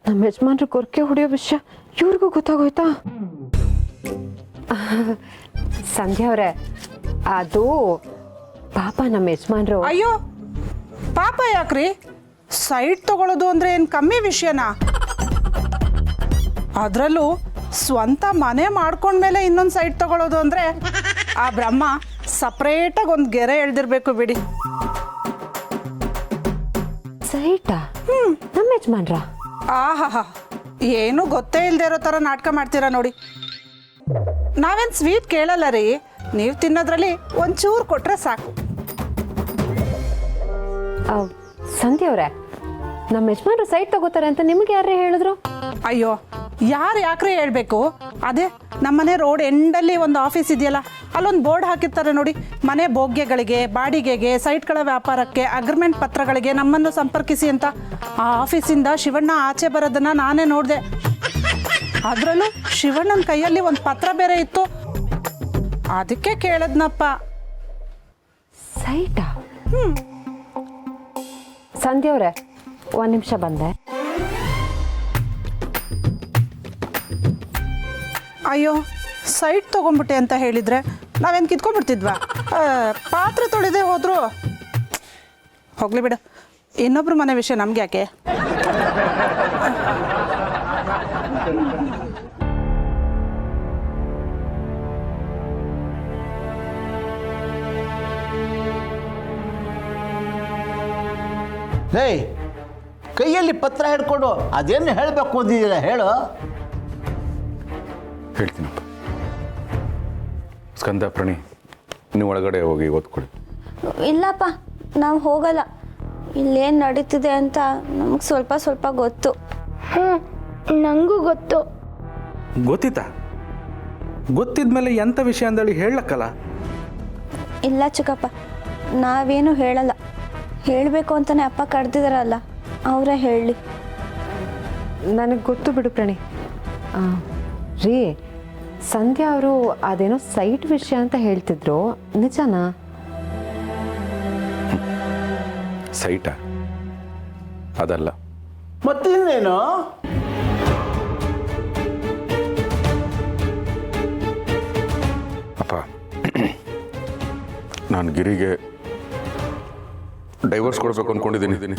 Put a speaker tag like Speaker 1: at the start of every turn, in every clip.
Speaker 1: ನಮ್ಮ ಯಜಮಾನ್ರು ಕೊರಕೆ ಹೊಡೆಯೋ ವಿಷಯ ಇವ್ರಿಗೂ ಗೊತ್ತಾಗೋಯ್ತಾ? ಸಂಧ್ಯಾ ಅವರೇ, ಅದು ಪಾಪ ನಮ್ಮ ಯಜಮಾನ್ರು.
Speaker 2: ಅಯ್ಯೋ ಪಾಪ ಯಾಕ್ರಿ? ಸೈಟ್ ತಗೊಳ್ಳೋದು ಅಂದ್ರೆ ಏನು ಕಮ್ಮಿ ವಿಷಯನಾ? ಅದರಲ್ಲೂ ಸ್ವಂತ ಮನೆ ಮಾಡ್ಕೊಂಡ್ಮೇಲೆ ಇನ್ನೊಂದು ಸೈಟ್ ತಗೊಳ್ಳೋದು ಅಂದ್ರೆ ಆ ಬ್ರಹ್ಮ ಸಪ್ರೇಟಾಗಿ ಒಂದು ಗೆರೆ ಎಳ್ದಿರ್ಬೇಕು ಬಿಡಿ.
Speaker 1: ಸೈಟಾ? ನಮ್ಮ ಯಜಮಾನ್ರ?
Speaker 2: ಆಹಾ, ಏನು ಗೊತ್ತೇ ಇಲ್ಲದೆ ಇರೋ ಥರ ನಾಟಕ ಮಾಡ್ತೀರಾ ನೋಡಿ. ನಾವೇನು ಸ್ವೀಟ್ ಕೇಳಲ್ಲ ರೀ, ನೀವು ತಿನ್ನೋದ್ರಲ್ಲಿ ಒಂಚೂರು ಕೊಟ್ರೆ ಸಾಕು.
Speaker 1: ಸಂಧ್ಯಾ ಅವರೇ, ನಮ್ಮ ಯಜಮಾನ್ರು ಸೈಟ್ ತಗೋತಾರೆ ಅಂತ ನಿಮ್ಗೆ ಯಾರೇ ಹೇಳಿದ್ರು?
Speaker 2: ಅಯ್ಯೋ ಯಾರು ಯಾಕ್ರೆ ಹೇಳ್ಬೇಕು? ಅದೇ ನಮ್ಮನೆ ರೋಡ್ ಎಂಡಲ್ಲಿ ಒಂದು ಆಫೀಸ್ ಇದೆಯಲ್ಲ, ಅಲ್ಲೊಂದು ಬೋರ್ಡ್ ಹಾಕಿರ್ತಾರೆ ನೋಡಿ, ಮನೆ ಭೋಗ್ಯಗಳಿಗೆ, ಬಾಡಿಗೆಗೆ, ಸೈಟ್ಗಳ ವ್ಯಾಪಾರಕ್ಕೆ, ಅಗ್ರಿಮೆಂಟ್ ಪತ್ರಗಳಿಗೆ ನಮ್ಮನ್ನು ಸಂಪರ್ಕಿಸಿ ಅಂತ. ಆ ಆಫೀಸಿಂದ ಶಿವಣ್ಣ ಆಚೆ ಬರೋದನ್ನ ನಾನೇ ನೋಡಿದೆ. ಅದರಲ್ಲೂ ಶಿವಣ್ಣನ ಕೈಯಲ್ಲಿ ಒಂದು ಪತ್ರ ಬೇರೆ ಇತ್ತು. ಅದಕ್ಕೆ ಕೇಳದ್ನಪ್ಪ.
Speaker 1: ಸೈಟಾ? ಸಂಧ್ಯಾ ಅವರೇ, ಒಂದು ನಿಮಿಷ ಬಂದೆ.
Speaker 2: ಅಯ್ಯೋ ಸೈಟ್ ತೊಗೊಂಡ್ಬಿಟ್ಟೆ ಅಂತ ಹೇಳಿದರೆ ನಾವೇನು ಕಿತ್ಕೊಂಡ್ಬಿಡ್ತಿದ್ವಾ? ಪಾತ್ರೆ ತೊಳೆದೇ ಹೋದ್ರು ಹೋಗ್ಲಿ ಬಿಡು, ಇನ್ನೊಬ್ರು ಮನೆ ವಿಷಯ ನಮ್ಗೆ ಯಾಕೆ?
Speaker 3: ಲೇ, ಕೈಯಲ್ಲಿ ಪತ್ರ ಹಿಡ್ಕೊಂಡು ಅದೇನು ಹೇಳಬೇಕು ಅಂದಿದ್ದೀರ ಹೇಳು.
Speaker 4: ಹೇಳ್ತೀನಪ್ಪ. ಸ್ಕಂದ ಪ್ರಾಣಿ, ನೀವು ಒಳಗಡೆ ಹೋಗಿ ಓದ್ಕೊಳ್ಳಿ.
Speaker 5: ಇಲ್ಲಪ್ಪ, ನಾವು ಹೋಗಲ್ಲ. ಇಲ್ಲೇನು ನಡೀತಿದೆ ಅಂತ ನಮಗೆ ಸ್ವಲ್ಪ ಸ್ವಲ್ಪ ಗೊತ್ತು.
Speaker 6: ನನಗೂ ಗೊತ್ತು.
Speaker 7: ಗೊತ್ತಿತ್ತಾ? ಗೊತ್ತಿದ್ಮೇಲೆ ಎಂಥ ವಿಷಯ ಅಂದೇಳಿ ಹೇಳಕ್ಕಲ್ಲ?
Speaker 5: ಇಲ್ಲ ಚಿಕ್ಕಪ್ಪ, ನಾವೇನು ಹೇಳಲ್ಲ. ಹೇಳಬೇಕು ಅಂತಲೇ ಅಪ್ಪ ಕರೆದಿದ್ದಾರಲ್ಲ, ಅವರೇ ಹೇಳಲಿ.
Speaker 1: ನನಗೆ ಗೊತ್ತು ಬಿಡು ಪ್ರಣಿ. ರೀ, ಸಂಧ್ಯಾ ಅವರು ಅದೇನೋ ಸೈಟ್ ವಿಷಯ ಅಂತ ಹೇಳ್ತಿದ್ರು, ನಿಜನಾ?
Speaker 4: ಸೈಟಾ? ಅದಲ್ಲ.
Speaker 3: ಮತ್ತಿನ್ನೇನು?
Speaker 4: ಅಪ್ಪ, ನಾನು ಗಿರಿಗೆ ಡೈವರ್ಸ್ ಕೊಡಬೇಕು ಅಂದ್ಕೊಂಡಿದ್ದೀನಿ.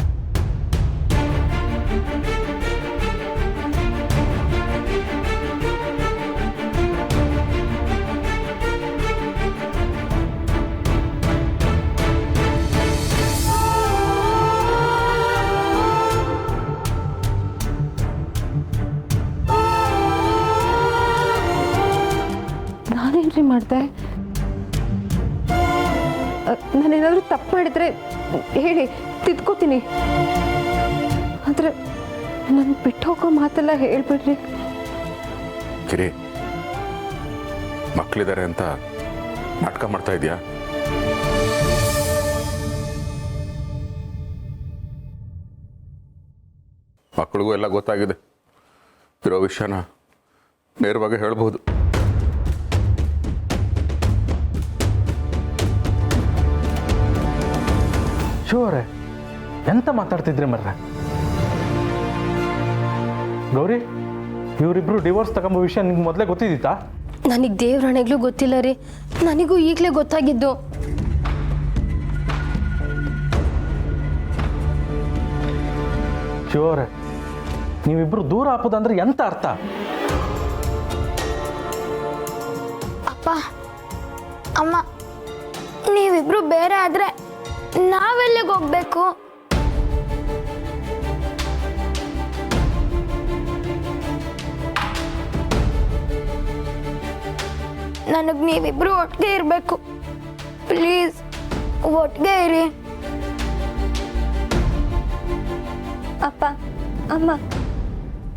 Speaker 1: ನಾನೇನ್ರಿ ಮಾಡಿದೆ? ನಾನೇನಾದರೂ ತಪ್ಪು ಮಾಡಿದರೆ ಹೇಳಿ, ತಿದ್ಕೋತೀನಿ. ಆದರೆ ನನ್ನ ಬಿಟ್ಟು ಹೋಗೋ ಮಾತೆಲ್ಲ ಹೇಳ್ಬಿಡ್ರಿ.
Speaker 4: ಗಿರಿ, ಮಕ್ಕಳಿದ್ದಾರೆ ಅಂತ ನಾಟಕ ಮಾಡ್ತಾ ಇದೆಯಾ? ಮಕ್ಕಳಿಗೂ ಎಲ್ಲ ಗೊತ್ತಾಗಿದೆ. ಇರೋ ವಿಷಯನ ನೇರವಾಗಿ ಹೇಳ್ಬೋದು.
Speaker 7: ಶಿವರೇ, ಎಂತ ಮಾತಾಡ್ತಿದ್ರಿ ಮರ್ರ? ಗೌರಿ, ಇವರಿಬ್ರು ಡಿವೋರ್ಸ್ ತಗೊಂಬೋ ವಿಷಯ ನಿಮ್ಗೆ ಮೊದಲೇ ಗೊತ್ತಿದ್ದಿತ್ತಾ?
Speaker 6: ನನಗೆ ದೇವ್ರಾಣೆಗ್ಲೂ ಗೊತ್ತಿಲ್ಲ ರೀ, ನನಗೂ ಈಗಲೇ ಗೊತ್ತಾಗಿದ್ದು.
Speaker 7: ಶಿವರೇ, ನೀವಿಬ್ರು ದೂರ ಹಾಕೋದಂದ್ರೆ ಎಂತ ಅರ್ಥ?
Speaker 6: ಅಪ್ಪ ಅಮ್ಮ, ನೀವಿಬ್ರು ಬೇರೆ ಆದ್ರೆ ನಾವೆಲ್ಲಿಗೆ ಹೋಗ್ಬೇಕು? ನನಗೆ ನೀವಿಬ್ರು ಒಟ್ಟಿಗೆ ಇರಬೇಕು. ಪ್ಲೀಸ್ ಒಟ್ಟಿಗೆ ಇರಿ.
Speaker 5: ಅಪ್ಪ ಅಮ್ಮ,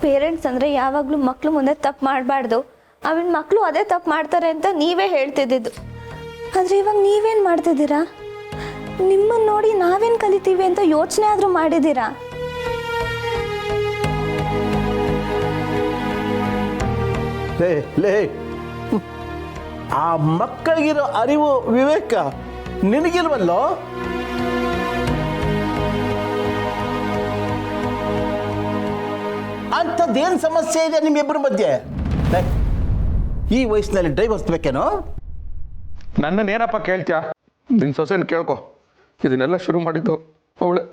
Speaker 5: ಪೇರೆಂಟ್ಸ್ ಅಂದರೆ ಯಾವಾಗಲೂ ಮಕ್ಕಳು ಮುಂದೆ ತಪ್ಪು ಮಾಡಬಾರ್ದು. ಆಮೇಲೆ ಮಕ್ಕಳು ಅದೇ ತಪ್ಪು ಮಾಡ್ತಾರೆ ಅಂತ ನೀವೇ ಹೇಳ್ತಿದ್ದಿದ್ದು. ಆದರೆ ಇವಾಗ ನೀವೇನು ಮಾಡ್ತಿದ್ದೀರಾ? ನಿಮ್ಮನ್ನು ನೋಡಿ ನಾವೇನು ಕಲಿತೀವಿ ಅಂತ ಯೋಚನೆ ಆದರೂ ಮಾಡಿದ್ದೀರಾ?
Speaker 3: ಲೇ ಲೇ, ಆ ಮಕ್ಕಳಿಗಿರೋ ಅರಿವು ವಿವೇಕ ನಿನಗಿಲ್ವಲ್ಲೋ? ಆ ಅಂಥದ್ದೇನು ಸಮಸ್ಯೆ ಇದೆ ನಿಮ್ಮಿಬ್ಬರ ಮಧ್ಯೆ? ಲೇ, ಈ ವಯಸ್ಸಿನಲ್ಲಿ ಡೈವರ್ಸ್ ಬೇಕೇನೋ?
Speaker 4: ನನ್ನನ್ನೇನಪ್ಪ ಕೇಳ್ತೀಯಾ? ನಿನ್ನ ಸೊಸೆನ ಕೇಳ್ಕೊ. ಇದನ್ನೆಲ್ಲ ಶುರು ಮಾಡಿದ್ದು ಅವಳೆ.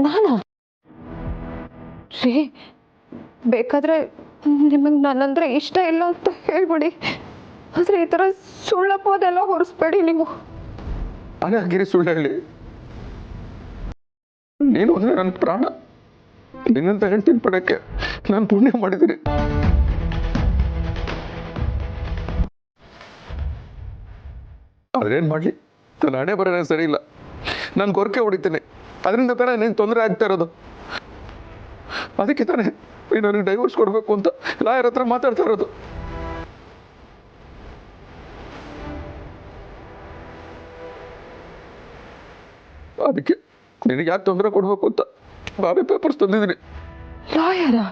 Speaker 1: ನಾನಾ? ರೀ, ಬೇಕಾದ್ರೆ ನಿಮಗೆ ನನ್ನಂದ್ರೆ ಇಷ್ಟ ಇಲ್ಲ ಅಂತ ಹೇಳ್ಬಿಡಿ, ಆದರೆ ಈ ಥರ ಸುಳ್ಳಪ್ಪೋದೆಲ್ಲ ಹೊರಿಸ್ಬೇಡಿ ನೀವು.
Speaker 4: ಅದೇ ಗಿರಿ ಸುಳ್ಳು ಹೇಳಿ, ನೀನು ಅಂದರೆ ನನ್ನ ಪ್ರಾಣ. ನಿನ್ನಂತ ಹೆಂಡ್ತಿನ ಪಡಕ್ಕೆ ನಾನು ಪುಣ್ಯ ಮಾಡಿದ್ದೀನಿ. ಅದೇನು ಮಾಡಲಿ, ನನ್ನ ಹಣೆ ಬರೋಣ ಸರಿ ಇಲ್ಲ. ನಾನು ಗೊರಕೆ ಹೊಡಿತೀನಿ, ಅದರಿಂದ ತಾನೇ ನೀನು ತೊಂದರೆ ಆಗ್ತಾ ಇರೋದು. ಅದಕ್ಕೆ ತಾನೇ ನೀನು ನನಗೆ ಡೈವರ್ಸ್ ಕೊಡಬೇಕು ಅಂತ ಲಾಯರ್ ಹತ್ರ ಮಾತಾಡ್ತಾ ಇರೋದು. ಅದಕ್ಕೆ ನಿನಗೆ ಯಾಕೆ ತೊಂದರೆ ಕೊಡಬೇಕು ಅಂತ ನಾನೇ ಪೇಪರ್ಸ್ ತಂದಿದ್ದೀನಿ.
Speaker 1: ಲಾಯರಾ?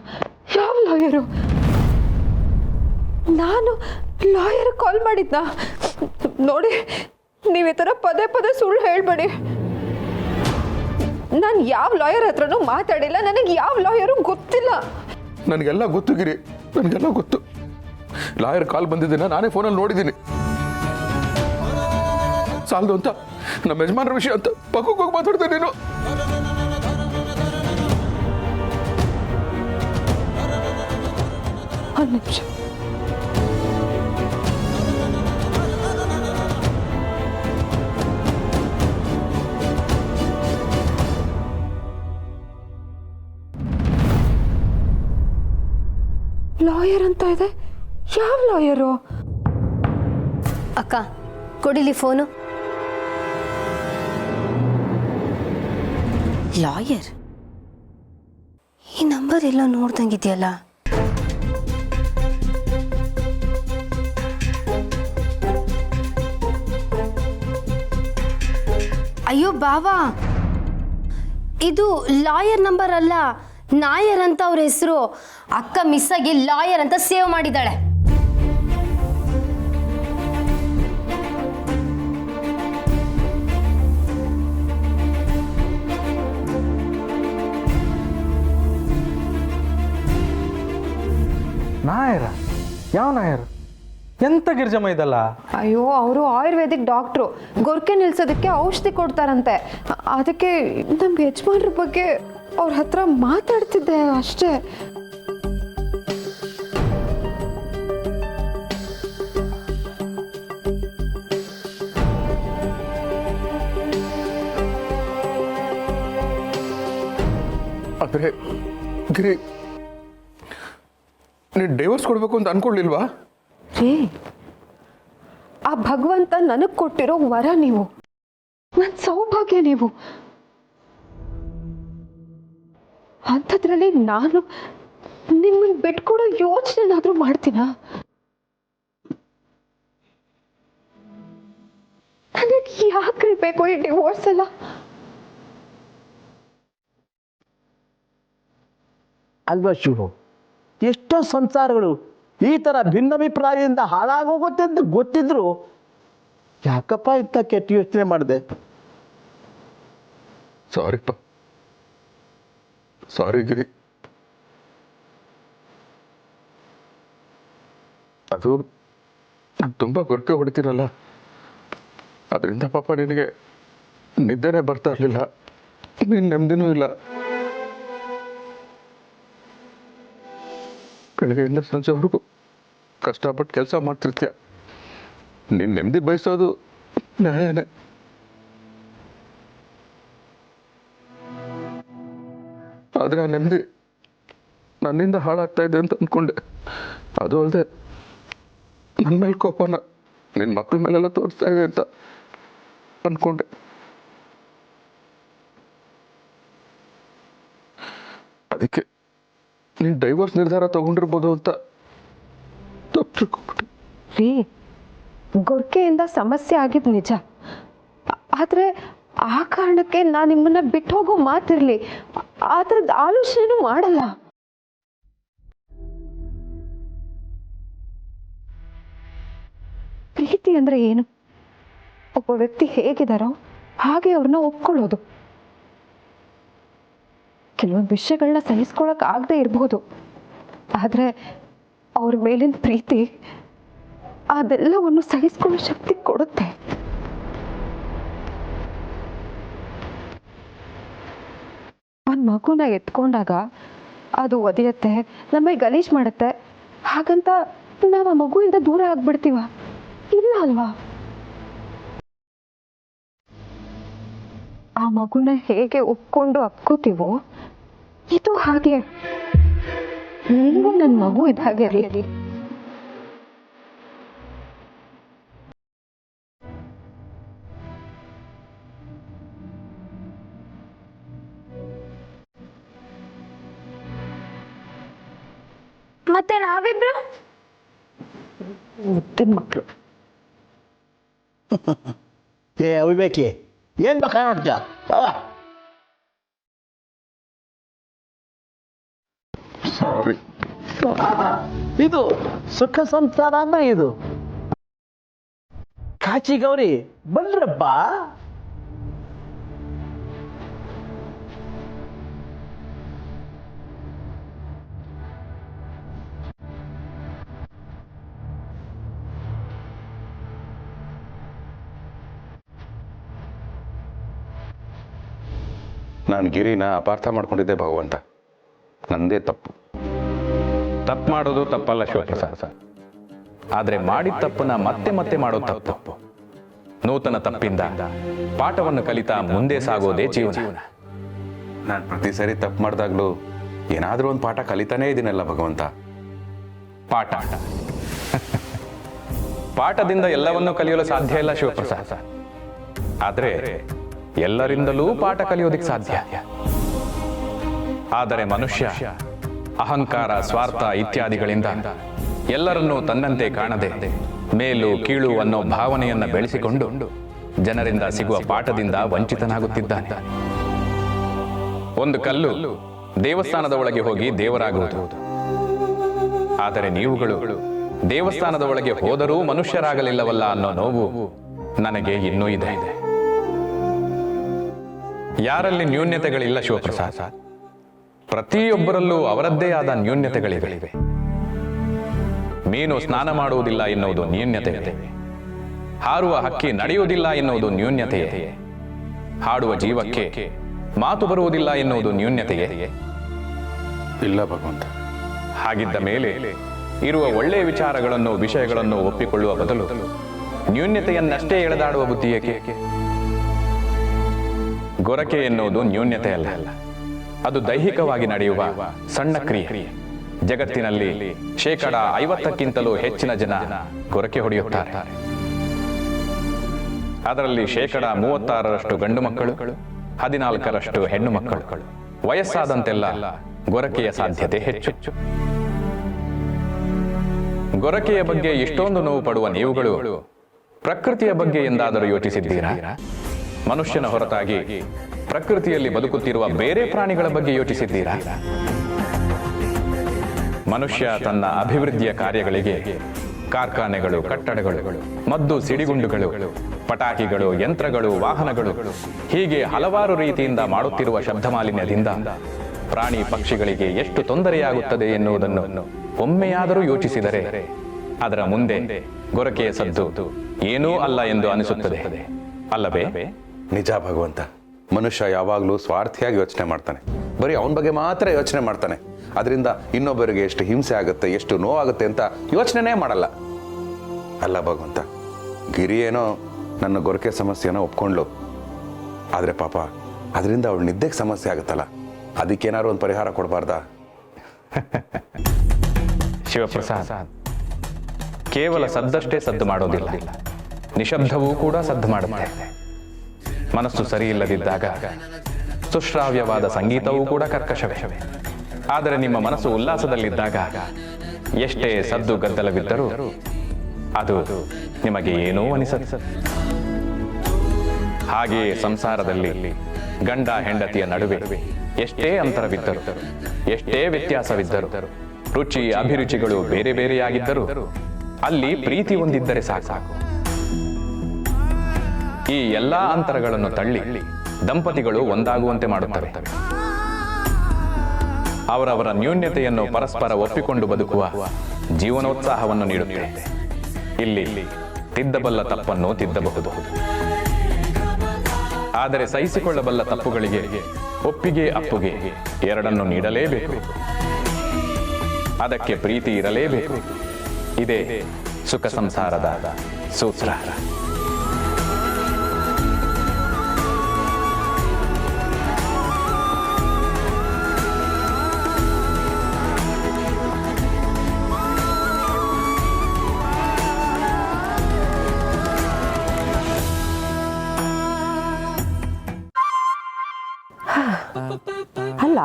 Speaker 1: ಯಾವ ಲಾಯರು? ನಾನು ಲಾಯರ್ ಕಾಲ್ ಮಾಡಿದ್ನ? ನೋಡಿ, ನೀವು ಈ ಥರ ಪದೇ ಪದೇ ಸುಳ್ಳು ಹೇಳ್ಬೇಡಿ. ನಾನು ಯಾವ ಲಾಯರ್ ಹತ್ರನೂ ಮಾತಾಡಿಲ್ಲ, ನನಗೆ ಯಾವ ಲಾಯರು ಗೊತ್ತಿಲ್ಲ.
Speaker 4: ನನಗೆಲ್ಲ ಗೊತ್ತು ಗಿರಿ, ನನಗೆಲ್ಲ ಗೊತ್ತು. ಲಾಯರ್ ಕಾಲ್ ಬಂದಿದ್ದೇನೆ, ನಾನೇ ಫೋನಲ್ಲಿ ನೋಡಿದ್ದೀನಿ. ಸಾಲದು ಅಂತ ನಮ್ಮ ಯಜಮಾನ್ರ ವಿಷಯ ಅಂತ ಪಕ್ಕಕ್ಕೆ ಹೋಗಿ ಮಾತಾಡ್ತೇನೆ ನೀನು.
Speaker 1: ಒಂದು ನಿಮಿಷ. ಲಾಯರ್ ಅಂತ ಇದೆ, ಯಾವ ಲಾಯರು?
Speaker 6: ಅಕ್ಕ ಕೊಡಿಲಿ ಫೋನು. ಲಾಯರ್? ಈ ನಂಬರ್ ಎಲ್ಲ ನೋಡ್ದಂಗಿದೆಯಲ್ಲ. ಅಯ್ಯೋ ಬಾವಾ, ಇದು ಲಾಯರ್ ನಂಬರ್ ಅಲ್ಲ, ನಾಯರ್ ಅಂತ ಅವ್ರ ಹೆಸರು. ಅಕ್ಕ ಮಿಸ್ ಆಗಿ ಲಾಯರ್ ಅಂತ ಸೇವ್ ಮಾಡಿದ್ದಾಳೆ.
Speaker 7: ನಾಯರ? ಯಾವ ನಾಯರ್? ಎಂತ ಗಿರ್ಜಮ್ಮ ಇದಲ್ಲ?
Speaker 1: ಅಯ್ಯೋ, ಅವರು ಆಯುರ್ವೇದಿಕ್ ಡಾಕ್ಟ್ರು, ಗೊರಕೆ ನಿಲ್ಸೋದಕ್ಕೆ ಔಷಧಿ ಕೊಡ್ತಾರಂತೆ. ಅದಕ್ಕೆ ನಮ್ಮ ಯಜಮಾನ್ರ ಬಗ್ಗೆ ಅವ್ರ ಹತ್ರ ಮಾತಾಡ್ತಿದ್ದೆ ಅಷ್ಟೇ.
Speaker 4: ಆದರೆ ಗಿರಿ, ನೀನು ಡೈವರ್ಸ್ ಕೊಡಬೇಕು ಅಂತ ಅನ್ಕೊಳ್ಳಿಲ್ವಾ?
Speaker 1: ರೀ, ಆ ಭಗವಂತ ನನಗೆ ಕೊಟ್ಟಿರೋ ವರ ನೀವು, ನನ್ನ ಸೌಭಾಗ್ಯ ನೀವು. ಅಂಥದ್ರಲ್ಲಿ ನಾನು ನಿಮ್ಮನ್ನು ಬಿಟ್ಕೊಡೋ ಯೋಚನೆನಾದ್ರೂ ಮಾಡ್ತೀನಾ? ನನಗೆ ಯಾಕ್ರಿ ಬೇಕು ಈ ಡಿವೋರ್ಸ್ ಎಲ್ಲ?
Speaker 3: ಅಲ್ವಾ ಶಿವು, ಎಷ್ಟೋ ಸಂಸಾರಗಳು ಈ ಥರ ಭಿನ್ನಾಭಿಪ್ರಾಯದಿಂದ ಹಾಳಾಗೋಗುತ್ತೆ ಅಂತ ಗೊತ್ತಿದ್ರು ಯಾಕಪ್ಪ ಇಂಥ ಕೆಟ್ಟ ಯೋಚನೆ ಮಾಡಿದೆ?
Speaker 4: ಸಾರಿಪ್ಪ, ಸಾರಿ ಗಿರಿ. ಅದು ನಾನು ತುಂಬ ಗೊರಕೆ ಹೊಡಿತೀನಲ್ಲ, ಅದರಿಂದ ಪಾಪ ನಿನಗೆ ನಿದ್ದೆನೇ ಬರ್ತಾ ಇರಲಿಲ್ಲ, ನೀನು ನೆಮ್ಮದಿನೂ ಇಲ್ಲ. ಬೆಳಗ್ಗೆಯಿಂದ ಸಂಜೆವರೆಗೂ ಕಷ್ಟಪಟ್ಟು ಕೆಲಸ ಮಾಡ್ತಿರ್ತೀಯ, ನೀನು ನೆಮ್ಮದಿ ಬಯಸೋದು ನ್ಯಾಯನೇ. ಆದರೆ ಆ ನೆಮ್ಮದಿ ನನ್ನಿಂದ ಹಾಳಾಗ್ತಾ ಇದೆ ಅಂತ ಅಂದ್ಕೊಂಡೆ. ಅದು ಅಲ್ಲದೆ ನನ್ನ ಮೇಲೆ ಕೋಪನ ನಿನ್ನ ಮಕ್ಕಳ ಮೇಲೆಲ್ಲ ತೋರಿಸ್ತಾ ಇದೆ ಅಂತ ಅಂದ್ಕೊಂಡೆ. ಅದಕ್ಕೆ ನೀನು ಡೈವರ್ಸ್ ನಿರ್ಧಾರ ತಗೊಂಡಿರ್ಬೋದು ಅಂತ ತಪ್ಪು ತಿಳ್ಕೊಂಡ್ಬಿಟ್ಟೆ.
Speaker 1: ರೀ, ಗೊರಕೆಯಿಂದ ಸಮಸ್ಯೆ ಆಗಿದ್ದು ನಿಜ, ಆದರೆ ಆ ಕಾರಣಕ್ಕೆ ನಾನು ನಿಮ್ಮನ್ನ ಬಿಟ್ಟು ಹೋಗೋ ಮಾತಿರಲಿ, ಆ ಥರದ ಆಲೋಚನೆನೂ ಮಾಡಲ್ಲ. ಪ್ರೀತಿ ಅಂದ್ರೆ ಏನು? ಒಬ್ಬ ವ್ಯಕ್ತಿ ಹೇಗಿದ್ದಾರೋ ಹಾಗೆ ಅವ್ರನ್ನ ಒಪ್ಕೊಳ್ಳೋದು. ಕೆಲವೊಂದು ವಿಷಯಗಳನ್ನ ಸಹಿಸ್ಕೊಳಕ್ ಆಗದೆ ಇರ್ಬೋದು, ಆದರೆ ಅವ್ರ ಮೇಲಿನ ಪ್ರೀತಿ ಅದೆಲ್ಲವನ್ನು ಸಹಿಸ್ಕೊಳ್ಳೋ ಶಕ್ತಿ ಕೊಡುತ್ತೆ. ಒಂದು ಮಗುನ ಎತ್ಕೊಂಡಾಗ ಅದು ಒದೆಯುತ್ತೆ, ನಮಗೆ ಗಲೀಜ್ ಮಾಡುತ್ತೆ, ಹಾಗಂತ ನಾವು ಆ ಮಗುವಿಂದ ದೂರ ಆಗ್ಬಿಡ್ತೀವ? ಇಲ್ಲ ಅಲ್ವಾ? ಆ ಮಗುನ ಹೇಗೆ ಒಪ್ಕೊಂಡು ಅಪ್ಕೋತೀವೋ ಇದು ಹಾಗೆ. ನೀವು ನನ್ನ ಮಗು ಇದ್ದ ಹಾಗೆ ಇರಲಿ.
Speaker 5: ಮತ್ತೆ ನಾವಿಬ್ರು
Speaker 1: ಮುದ್ದಿನ ಮಕ್ಕಳು.
Speaker 3: ಏ ಅವಿವೇಕಿ, ಏನು ಬೇಕಾಗ
Speaker 4: ಸಾರಿ.
Speaker 3: ಇದು ಸುಖ ಸಂಸಾರ ಅನ್ನ ಇದು. ಕಾಚಿ ಗೌರಿ ಬಲ್ರಪ್ಪ.
Speaker 8: ನಾನು ಗಿರಿನ ಅಪಾರ್ಥ ಮಾಡ್ಕೊಂಡಿದ್ದೆ ಭಗವಂತ. ನಂದೇ ತಪ್ಪು. ತಪ್ಪು ಮಾಡೋದು ತಪ್ಪಲ್ಲ ಶಿವಪ್ರಸಾದ್, ಆದರೆ ಮಾಡಿದ ತಪ್ಪನ್ನ ಮತ್ತೆ ಮತ್ತೆ ಮಾಡೋದು ತಪ್ಪು. ನೂತನ ತಪ್ಪಿಂದ ಪಾಠವನ್ನು ಕಲಿತಾ ಮುಂದೆ ಸಾಗೋದೇ ಜೀವನ. ನಾನು ಪ್ರತಿ ಸರಿ ತಪ್ಪು ಮಾಡಿದಾಗ್ಲೂ ಏನಾದರೂ ಒಂದು ಪಾಠ ಕಲಿತಾನೇ ಇದ್ದೀನಲ್ಲ ಭಗವಂತ. ಪಾಠದಿಂದ ಎಲ್ಲವನ್ನೂ ಕಲಿಯಲು ಸಾಧ್ಯ ಇಲ್ಲ ಶಿವಪ್ರಸಾದ್, ಆದರೆ ಎಲ್ಲರಿಂದಲೂ ಪಾಠ ಕಲಿಯೋದಿಕ್ಕೆ ಸಾಧ್ಯ. ಆದರೆ ಮನುಷ್ಯ ಅಹಂಕಾರ, ಸ್ವಾರ್ಥ ಇತ್ಯಾದಿಗಳಿಂದ ಎಲ್ಲರನ್ನೂ ತನ್ನಂತೆ ಕಾಣದೆ ಮೇಲು ಕೀಳು ಅನ್ನೋ ಭಾವನೆಯನ್ನ ಬೆಳೆಸಿಕೊಂಡು ಜನರಿಂದ ಸಿಗುವ ಪಾಠದಿಂದ ವಂಚಿತನಾಗುತ್ತಿದ್ದಾನೆ. ಒಂದು ಕಲ್ಲು ದೇವಸ್ಥಾನದ ಒಳಗೆ ಹೋಗಿ ದೇವರಾಗುವುದು, ಆದರೆ ನೀವುಗಳು ದೇವಸ್ಥಾನದ ಒಳಗೆ ಹೋದರೂ ಮನುಷ್ಯರಾಗಲಿಲ್ಲವಲ್ಲ ಅನ್ನೋ ನೋವು ನನಗೆ ಇನ್ನೂ ಇದೆ. ಯಾರಲ್ಲಿ ನ್ಯೂನ್ಯತೆಗಳಿಲ್ಲ ಶಿವಪ್ರಸಾದ್, ಪ್ರತಿಯೊಬ್ಬರಲ್ಲೂ ಅವರದ್ದೇ ಆದ ನ್ಯೂನ್ಯತೆಗಳಿವೆ. ಮೀನು ಸ್ನಾನ ಮಾಡುವುದಿಲ್ಲ ಎನ್ನುವುದು ನ್ಯೂನ್ಯತೆಯೇ, ಹಾರುವ ಹಕ್ಕಿ ನಡೆಯುವುದಿಲ್ಲ ಎನ್ನುವುದು ನ್ಯೂನ್ಯತೆಯೇ, ಹಾಡುವ ಜೀವಕ್ಕೆ ಮಾತು ಬರುವುದಿಲ್ಲ ಎನ್ನುವುದು ನ್ಯೂನ್ಯತೆಯೇ? ಇಲ್ಲ ಭಗವಂತ. ಹಾಗಿದ್ದ ಮೇಲೆ ಇರುವ ಒಳ್ಳೆಯ ವಿಚಾರಗಳನ್ನು, ವಿಷಯಗಳನ್ನು ಒಪ್ಪಿಕೊಳ್ಳುವ ಬದಲು ನ್ಯೂನ್ಯತೆಯನ್ನಷ್ಟೇ ಎಳೆದಾಡುವ ಬುದ್ಧಿ ಏಕೆ? ಗೊರಕೆ ಎನ್ನುವುದು ನ್ಯೂನ್ಯತೆ ಅಲ್ಲ, ಅದು ದೈಹಿಕವಾಗಿ ನಡೆಯುವ ಸಣ್ಣ ಕ್ರಿಯೆ. ಜಗತ್ತಿನಲ್ಲಿ 50%ಕ್ಕಿಂತಲೂ ಹೆಚ್ಚಿನ ಜನ ಗೊರಕೆ ಹೊಡೆಯುತ್ತಾರೆ. ಅದರಲ್ಲಿ 36% ಗಂಡು ಮಕ್ಕಳು, 14% ಹೆಣ್ಣು ಮಕ್ಕಳು. ವಯಸ್ಸಾದಂತೆಲ್ಲ ಗೊರಕೆಯ ಸಾಧ್ಯತೆ ಹೆಚ್ಚು. ಗೊರಕೆಯ ಬಗ್ಗೆ ಇಷ್ಟೊಂದು ನೋವು ಪಡುವ ನೀವುಗಳು ಪ್ರಕೃತಿಯ ಬಗ್ಗೆ ಎಂದಾದರೂ ಯೋಚಿಸಿದ್ದೀರಾ? ಮನುಷ್ಯನ ಹೊರತಾಗಿ ಪ್ರಕೃತಿಯಲ್ಲಿ ಬದುಕುತ್ತಿರುವ ಬೇರೆ ಪ್ರಾಣಿಗಳ ಬಗ್ಗೆ ಯೋಚಿಸಿದ್ದೀರಾ? ಮನುಷ್ಯ ತನ್ನ ಅಭಿವೃದ್ಧಿಯ ಕಾರ್ಯಗಳಿಗೆ ಕಾರ್ಖಾನೆಗಳು, ಕಟ್ಟಡಗಳು, ಮದ್ದು ಸಿಡಿಗುಂಡುಗಳು, ಪಟಾಕಿಗಳು, ಯಂತ್ರಗಳು, ವಾಹನಗಳು ಹೀಗೆ ಹಲವಾರು ರೀತಿಯಿಂದ ಮಾಡುತ್ತಿರುವ ಶಬ್ದ ಮಾಲಿನ್ಯದಿಂದ ಪ್ರಾಣಿ ಪಕ್ಷಿಗಳಿಗೆ ಎಷ್ಟು ತೊಂದರೆಯಾಗುತ್ತದೆ ಎನ್ನುವುದನ್ನು ಒಮ್ಮೆಯಾದರೂ ಯೋಚಿಸಿದರೆ ಅದರ ಮುಂದೆ ಗೊರಕೆಯ ಸದ್ದು ಏನೂ ಅಲ್ಲ ಎಂದು ಅನಿಸುತ್ತದೆ, ಅಲ್ಲವೇ? ನಿಜ ಭಗವಂತ. ಮನುಷ್ಯ ಯಾವಾಗಲೂ ಸ್ವಾರ್ಥಿಯಾಗಿ ಯೋಚನೆ ಮಾಡ್ತಾನೆ, ಬರೀ ಅವನ ಬಗ್ಗೆ ಮಾತ್ರ ಯೋಚನೆ ಮಾಡ್ತಾನೆ. ಅದರಿಂದ ಇನ್ನೊಬ್ಬರಿಗೆ ಎಷ್ಟು ಹಿಂಸೆ ಆಗುತ್ತೆ, ಎಷ್ಟು ನೋವಾಗುತ್ತೆ ಅಂತ ಯೋಚನೆನೇ ಮಾಡಲ್ಲ. ಅಲ್ಲ ಭಗವಂತ, ಗಿರಿ ಏನೋ ನನ್ನ ಗೊರಕೆ ಸಮಸ್ಯೆನ ಒಪ್ಕೊಂಡ್ಲು, ಆದರೆ ಪಾಪ ಅದರಿಂದ ಅವಳು ನಿದ್ದೆಗೆ ಸಮಸ್ಯೆ ಆಗುತ್ತಲ್ಲ, ಅದಕ್ಕೇನಾದ್ರು ಒಂದು ಪರಿಹಾರ ಕೊಡಬಾರ್ದಾ?
Speaker 7: ಶಿವಪ್ರಸಾದ್, ಕೇವಲ ಸದ್ದಷ್ಟೇ ಸದ್ದು ಮಾಡೋದಿಲ್ಲ, ನಿಶಬ್ದವೂ ಕೂಡ ಸದ್ದು ಮಾಡುತ್ತೆ. ಮನಸ್ಸು ಸರಿ ಇಲ್ಲದಿದ್ದಾಗ ಸುಶ್ರಾವ್ಯವಾದ ಸಂಗೀತವೂ ಕೂಡ ಕರ್ಕಶವೇ. ಆದರೆ ನಿಮ್ಮ ಮನಸ್ಸು ಉಲ್ಲಾಸದಲ್ಲಿದ್ದಾಗ ಎಷ್ಟೇ ಸದ್ದು ಗದ್ದಲವಿದ್ದರೂ ಅದು ನಿಮಗೆ ಏನೂ ಅನಿಸದು. ಹಾಗೆಯೇ ಸಂಸಾರದಲ್ಲಿ ಗಂಡ ಹೆಂಡತಿಯ ನಡುವೆ ಎಷ್ಟೇ ಅಂತರವಿದ್ದರು, ಎಷ್ಟೇ ವ್ಯತ್ಯಾಸವಿದ್ದರು, ರುಚಿ ಅಭಿರುಚಿಗಳು ಬೇರೆ ಬೇರೆಯಾಗಿದ್ದರೂ ಅಲ್ಲಿ ಪ್ರೀತಿ ಒಂದಿದ್ದರೆ ಸಾಕು.
Speaker 8: ಈ ಎಲ್ಲಾ ಅಂತರಗಳನ್ನು ತಳ್ಳಿ ದಂಪತಿಗಳು ಒಂದಾಗುವಂತೆ ಮಾಡುತ್ತವೆ. ಅವರವರ ನ್ಯೂನ್ಯತೆಯನ್ನು ಪರಸ್ಪರ ಒಪ್ಪಿಕೊಂಡು ಬದುಕುವ ಜೀವನೋತ್ಸಾಹವನ್ನು ನೀಡುತ್ತದೆ. ಇಲ್ಲಿ ತಿದ್ದಬಲ್ಲ ತಪ್ಪನ್ನು ತಿದ್ದಬಹುದು, ಆದರೆ ಸಹಿಸಿಕೊಳ್ಳಬಲ್ಲ ತಪ್ಪುಗಳಿಗೆ ಒಪ್ಪಿಗೆ ಅಪ್ಪುಗೆ ಎರಡನ್ನು ನೀಡಲೇಬೇಕು. ಅದಕ್ಕೆ ಪ್ರೀತಿ ಇರಲೇಬೇಕು. ಇದೇ ಸುಖ ಸಂಸಾರದ ಸೂತ್ರ.
Speaker 1: ಅಲ್ಲ,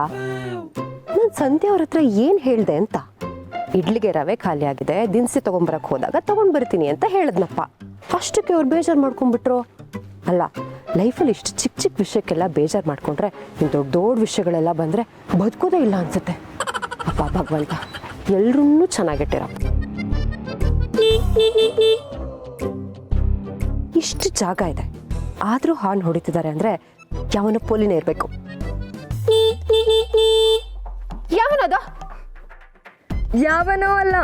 Speaker 1: ನಾನು ಸಂಧ್ಯಾ ಅವ್ರ ಹತ್ರ ಏನು ಹೇಳಿದೆ ಅಂತ, ಇಡ್ಲಿಗೆ ರವೆ ಖಾಲಿ ಆಗಿದೆ, ದಿನಸಿ ತೊಗೊಂಬರಕ್ಕೆ ಹೋದಾಗ ತೊಗೊಂಡು ಬರ್ತೀನಿ ಅಂತ ಹೇಳಿದ್ನಪ್ಪ. ಅಷ್ಟಕ್ಕೆ ಅವ್ರು ಬೇಜಾರು ಮಾಡ್ಕೊಂಡ್ಬಿಟ್ರು. ಅಲ್ಲ, ಲೈಫಲ್ಲಿ ಇಷ್ಟು ಚಿಕ್ಕ ಚಿಕ್ಕ ವಿಷಯಕ್ಕೆಲ್ಲ ಬೇಜಾರು ಮಾಡ್ಕೊಂಡ್ರೆ ಇನ್ನು ದೊಡ್ಡ ದೊಡ್ಡ ವಿಷಯಗಳೆಲ್ಲ ಬಂದರೆ ಬದುಕೋದೇ ಇಲ್ಲ ಅನ್ಸುತ್ತೆ. ಅಪ್ಪ ಭಗವಂತ ಎಲ್ರೂ ಚೆನ್ನಾಗಿಟ್ಟಿರೋ. ಇಷ್ಟು ಜಾಗ ಇದೆ, ಆದರೂ ಹಾರ್ನ್ ಹೊಡಿತಿದ್ದಾರೆ ಅಂದರೆ ಯಾವನ ಪೋಲಿನೇ ಇರಬೇಕು. ಯಾವನದ?
Speaker 5: ಯಾವನೋ ಅಲ್ಲ,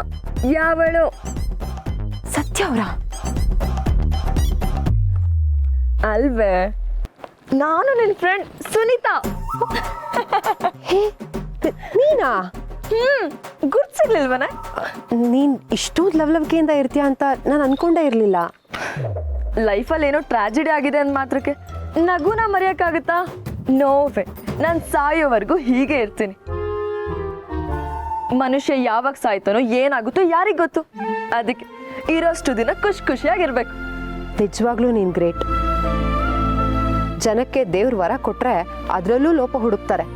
Speaker 5: ಯಾವಳು.
Speaker 1: ಸತ್ಯ ಅವರ
Speaker 5: ಅಲ್ವೇ? ನಾನು ನಿನ್ನ ಫ್ರೆಂಡ್ ಸುನೀತಾ.
Speaker 1: ಹೇ, ನೀನಾ?
Speaker 5: ಗುರ್ತಿರ್ಲಿಲ್ವನ?
Speaker 1: ನೀನ್ ಇಷ್ಟೊಂದು ಲವಲವಿಕೆಯಿಂದ ಇರ್ತೀಯ ಅಂತ ನಾನು ಅನ್ಕೊಂಡೇ ಇರಲಿಲ್ಲ.
Speaker 5: ಲೈಫಲ್ಲಿ ಏನೋ ಟ್ರಾಜಿಡಿ ಆಗಿದೆ ಅಂದ ಮಾತ್ರಕ್ಕೆ ನಗುನ ಮರೆಯೋಕ್ಕಾಗುತ್ತಾ? ನೋವೇ, ನಾನು ಸಾಯೋವರೆಗೂ ಹೀಗೆ ಇರ್ತೀನಿ. ಮನುಷ್ಯ ಯಾವಾಗ ಸಾಯ್ತಾನೋ ಏನಾಗುತ್ತೋ ಯಾರಿಗೆ ಗೊತ್ತು. ಅದಕ್ಕೆ ಇರೋಷ್ಟು ದಿನ ಖುಷಿಯಾಗಿರ್ಬೇಕು.
Speaker 1: ನಿಜವಾಗ್ಲೂ ನೀನ್ ಗ್ರೇಟ್. ಜನಕ್ಕೆ ದೇವ್ರ ವರ ಕೊಟ್ರೆ ಅದರಲ್ಲೂ ಲೋಪ ಹುಡುಕ್ತಾರೆ.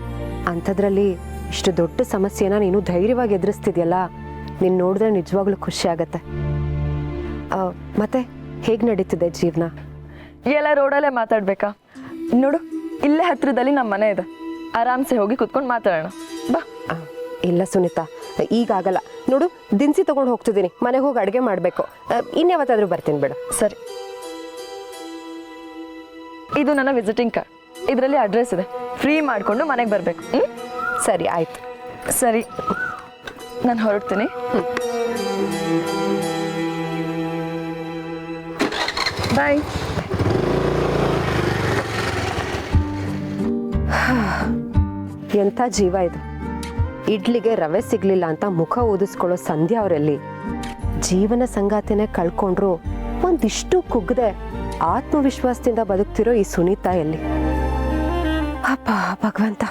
Speaker 1: ಅಂಥದ್ರಲ್ಲಿ ಇಷ್ಟು ದೊಡ್ಡ ಸಮಸ್ಯೆನ ನೀನು ಧೈರ್ಯವಾಗಿ ಎದುರಿಸ್ತಿದ್ಯಲ್ಲ, ನೀನು ನೋಡಿದ್ರೆ ನಿಜವಾಗ್ಲೂ ಖುಷಿ ಆಗತ್ತೆ. ಮತ್ತೆ ಹೇಗೆ ನಡೀತಿದೆ ಜೀವನ?
Speaker 5: ಎಲ್ಲ ರೋಡಲ್ಲೇ ಮಾತಾಡ್ಬೇಕಾ? ನೋಡು, ಇಲ್ಲೇ ಹತ್ರದಲ್ಲಿ ನಮ್ಮ ಮನೆ ಇದೆ, ಆರಾಮ್ಸೆ ಹೋಗಿ ಕುತ್ಕೊಂಡು ಮಾತಾಡೋಣ ಬಾ.
Speaker 1: ಇಲ್ಲ ಸುನೀತಾ, ಈಗಾಗಲ್ಲ. ನೋಡು, ದಿನಸಿ ತಗೊಂಡು ಹೋಗ್ತಿದ್ದೀನಿ, ಮನೆಗೆ ಹೋಗಿ ಅಡುಗೆ ಮಾಡಬೇಕು. ಇನ್ಯಾವತ್ತಾದ್ರೂ ಬರ್ತೀನಿ ಬಿಡು.
Speaker 5: ಸರಿ, ಇದು ನನ್ನ ವಿಸಿಟಿಂಗ್ ಕಾರ್ಡ್, ಇದರಲ್ಲಿ ಅಡ್ರೆಸ್ ಇದೆ. ಫ್ರೀ ಮಾಡಿಕೊಂಡು ಮನೆಗೆ ಬರಬೇಕು.
Speaker 1: ಸರಿ, ಆಯ್ತು.
Speaker 5: ಸರಿ, ನಾನು ಹೊರಡ್ತೀನಿ. ಬಾಯ್.
Speaker 1: ಎಂಥ ಜೀವ ಇದು. ಇಡ್ಲಿಗೆ ರವೆ ಸಿಗ್ಲಿಲ್ಲ ಅಂತ ಮುಖ ಊದಿಸ್ಕೊಳ್ಳೋ ಸಂಧ್ಯಾ ಅವರಲ್ಲಿ ಜೀವನ ಸಂಗಾತಿನೇ ಕಳ್ಕೊಂಡ್ರು ಒಂದಿಷ್ಟು ಕುಗ್ಗದೆ ಆತ್ಮವಿಶ್ವಾಸದಿಂದ ಬದುಕ್ತಿರೋ ಈ ಸುನೀತಾ ಎಲ್ಲಿ? ಅಪ್ಪ ಭಗವಂತ.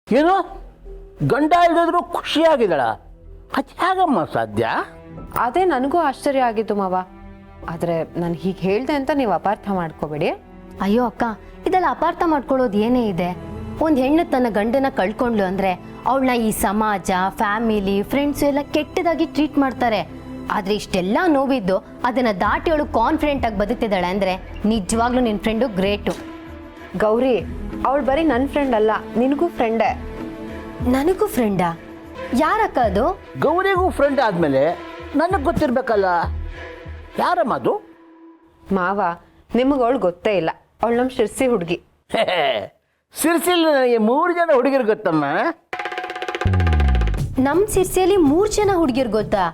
Speaker 3: ಏನು ಗಂಡ ಇಲ್ಲದ್ರು ಖುಷಿಯಾಗಿದ್ದಾಳ? ಅದು ಹೇಗಮ್ಮ ಸಾಧ್ಯ?
Speaker 1: ಅದೇ ನನಗೂ ಆಶ್ಚರ್ಯ ಆಗಿತ್ತು ಮಾವ. ಆದ್ರೆ ನಾನು ಹೀಗೆ ಹೇಳ್ದೆ ಅಂತ ನೀವು ಅಪಾರ್ಥ ಮಾಡ್ಕೋಬೇಡಿ.
Speaker 6: ಅಯ್ಯೋ ಅಕ್ಕ, ಇದೆಲ್ಲ ಅಪಾರ್ಥ ಮಾಡ್ಕೊಳ್ಳೋದು ಏನೇ ಇದೆ? ಒಂದು ಹೆಣ್ಣು ತನ್ನ ಗಂಡನ ಕಳ್ಕೊಂಡ್ಲು ಅಂದ್ರೆ ಅವಳನ್ನ ಈ ಸಮಾಜ, ಫ್ಯಾಮಿಲಿ, ಫ್ರೆಂಡ್ಸು ಎಲ್ಲ ಕೆಟ್ಟದಾಗಿ ಟ್ರೀಟ್ ಮಾಡ್ತಾರೆ. ಆದ್ರೆ ಇಷ್ಟೆಲ್ಲ ನೋವಿದ್ದು ಅದನ್ನ ದಾಟಿ ಅವಳು ಕಾನ್ಫಿಡೆಂಟ್ ಆಗಿ ಬದುಕ್ತಿದ್ದಾಳೆ ಅಂದ್ರೆ ನಿಜವಾಗ್ಲೂ ನಿನ್ನ ಫ್ರೆಂಡು ಗ್ರೇಟು.
Speaker 1: ಗೌರಿ, ಅವಳು ಬರೀ ನನ್ನ ಫ್ರೆಂಡ್ ಅಲ್ಲ, ನಿನಗೂ ಫ್ರೆಂಡೇ.
Speaker 6: ನನಗೂ ಫ್ರೆಂಡಾ? ಯಾರಕ್ಕ ಅದು?
Speaker 3: ಗೌರಿಗೂ ಫ್ರೆಂಡ್ ಆದಮೇಲೆ ನನಗೆ ಗೊತ್ತಿರ್ಬೇಕಲ್ಲ, ಯಾರಮ್ಮ ಅದು?
Speaker 1: ಮಾವ, ನಿಮಗೆ ಅವಳು ಗೊತ್ತೇ ಇಲ್ಲ. ಅವಳು ನಮ್ಮ ಶಿರ್ಸಿ ಹುಡುಗಿ.
Speaker 3: ಸಿರ್ಸಿಲ್ ನನಗೆ 3 ಜನ ಹುಡುಗಿರು ಗೊತ್ತಮ್ಮ.
Speaker 6: ನಮ್ಮ ಸಿರ್ಸಿಯಲ್ಲಿ 3 ಜನ ಹುಡುಗಿರು ಗೊತ್ತಾ?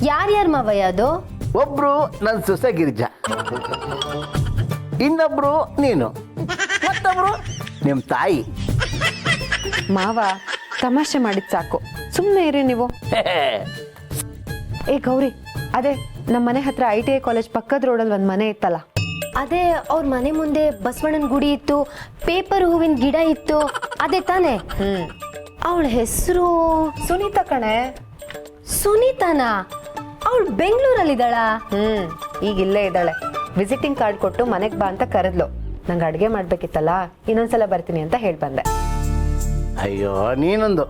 Speaker 6: ಯಾರ್ಯಾರು ಮಾವಯ್ಯ ಅದು?
Speaker 3: ಒಬ್ರು ನನ್ನ ಸೊಸೆ ಗಿರಿಜಾ, ಇನ್ನೊಬ್ರು ನೀನು, ಮತ್ತೊಬ್ರು ನಿಮ್ಮ ತಾಯಿ.
Speaker 1: ಮಾವ, ತಮಾಷೆ ಮಾಡಿದ್ ಸಾಕು, ಸುಮ್ಮನೆ ಇರಿ ನೀವು. ಏ ಗೌರಿ, ಅದೇ ನಮ್ಮ ಮನೆ ಹತ್ರ ITI ಕಾಲೇಜ್ ಪಕ್ಕದ ರೋಡಲ್ಲಿ ಒಂದು ಮನೆ ಇತ್ತಲ್ಲ,
Speaker 6: ಅದೇ ಅವ್ರ ಮನೆ ಮುಂದೆ ಬಸವಣ್ಣನ ಗುಡಿ ಇತ್ತು, ಪೇಪರ್ ಹೂವಿನ ಗಿಡ ಇತ್ತು, ಅದೇ ತಾನೇ? ಅವಳ ಹೆಸರು
Speaker 1: ಸುನೀತಾ ಕಣೆ.
Speaker 6: ಸುನೀತಾನಾ? ಅವಳು ಬೆಂಗಳೂರಲ್ಲಿದ್ದಾಳ?
Speaker 1: ಈಗ ಇಲ್ಲೇ ಇದ್ದಾಳೆ. ವಿಸಿಟಿಂಗ್ ಕಾರ್ಡ್ ಕೊಟ್ಟು ಮನೆಗೆ ಬಾ ಅಂತ ಕರೆದ್ಲು. ನಂಗೆ ಅಡುಗೆ ಮಾಡ್ಬೇಕಿತ್ತಲ್ಲ, ಇನ್ನೊಂದ್ಸಲ ಬರ್ತೀನಿ ಅಂತ ಹೇಳಿ ಬಂದೆ.
Speaker 3: ಅಯ್ಯೋ ನೀನೊಂದು,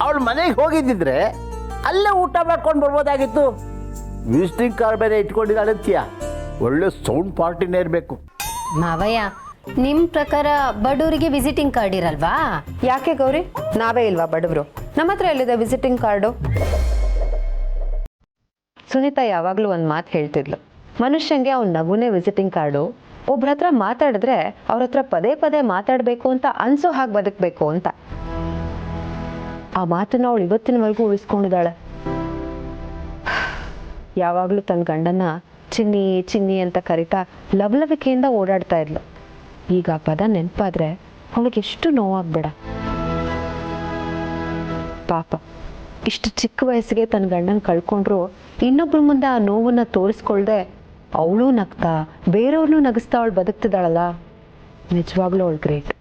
Speaker 3: ಅವಳ ಮನೆಗೆ ಹೋಗಿದ್ದಿದ್ರೆ ಅಲ್ಲೇ ಊಟ ಮಾಡ್ಕೊಂಡು ಬರ್ಬೋದಾಗಿತ್ತು. ವಿಸಿಟಿಂಗ್ ಕಾರ್ಡ್ ಬೇರೆ ಇಟ್ಕೊಂಡಿದ್ದಾಳೆ ಅಂತೀಯ? ಒಳ್ಳೆ ಸೌಂಡ್ ಪಾರ್ಟಿನೇ ಇರಬೇಕು.
Speaker 6: ಮಾವಯ್ಯ, ನಿಮ್ಮ ಪ್ರಕಾರ ಬಡವರಿಗೆ ವಿಸಿಟಿಂಗ್ ಕಾರ್ಡ್ ಇರಲ್ವಾ?
Speaker 1: ಯಾಕೆ ಗೌರಿ, ನಾವೇ ಇಲ್ವಾ ಬಡವರು? ನಮ್ಮ ಹತ್ರ ಎಲ್ಲಿದೆ ವಿಸಿಟಿಂಗ್ ಕಾರ್ಡು? ಸುನೀತಾ ಯಾವಾಗಲೂ ಒಂದು ಮಾತು ಹೇಳ್ತಿದ್ಲು, ಮನುಷ್ಯಂಗೆ ಅವ್ನ ನಗುನೇ ವಿಸಿಟಿಂಗ್ ಕಾರ್ಡು. ಒಬ್ರ ಹತ್ರ ಮಾತಾಡಿದ್ರೆ ಅವ್ರ ಹತ್ರ ಪದೇ ಪದೇ ಮಾತಾಡಬೇಕು ಅಂತ ಅನ್ಸೋ ಹಾಗೆ ಬದುಕಬೇಕು ಅಂತ. ಆ ಮಾತನ್ನ ಅವಳು ಇವತ್ತಿನವರೆಗೂ ಉಳಿಸ್ಕೊಂಡಿದ್ದಾಳೆ. ಯಾವಾಗಲೂ ತನ್ನ ಗಂಡನ ಚಿನ್ನಿ ಚಿನ್ನಿ ಅಂತ ಕರಿತಾ ಲವಲವಿಕೆಯಿಂದ ಓಡಾಡ್ತಾ ಇದ್ಲು. ಈಗ ಆ ಪದ ನೆನಪಾದ್ರೆ ಅವಳಿಗೆ ಎಷ್ಟು ನೋವಾಗ್ಬೇಡ. ಪಾಪ ಇಷ್ಟು ಚಿಕ್ಕ ವಯಸ್ಸಿಗೆ ತನ್ನ ಗಂಡನ ಕಳ್ಕೊಂಡ್ರು ಇನ್ನೊಬ್ರ ಮುಂದೆ ಆ ನೋವನ್ನ ತೋರಿಸ್ಕೊಳ್ದೆ ಅವಳು ನಗ್ತಾ ಬೇರೆಯವ್ರನ್ನೂ ನಗಿಸ್ತಾ ಅವಳು ಬದುಕ್ತಿದ್ದಾಳಲ್ಲ, ನಿಜವಾಗ್ಲೂ ಅವಳು ಗ್ರೇಟ್.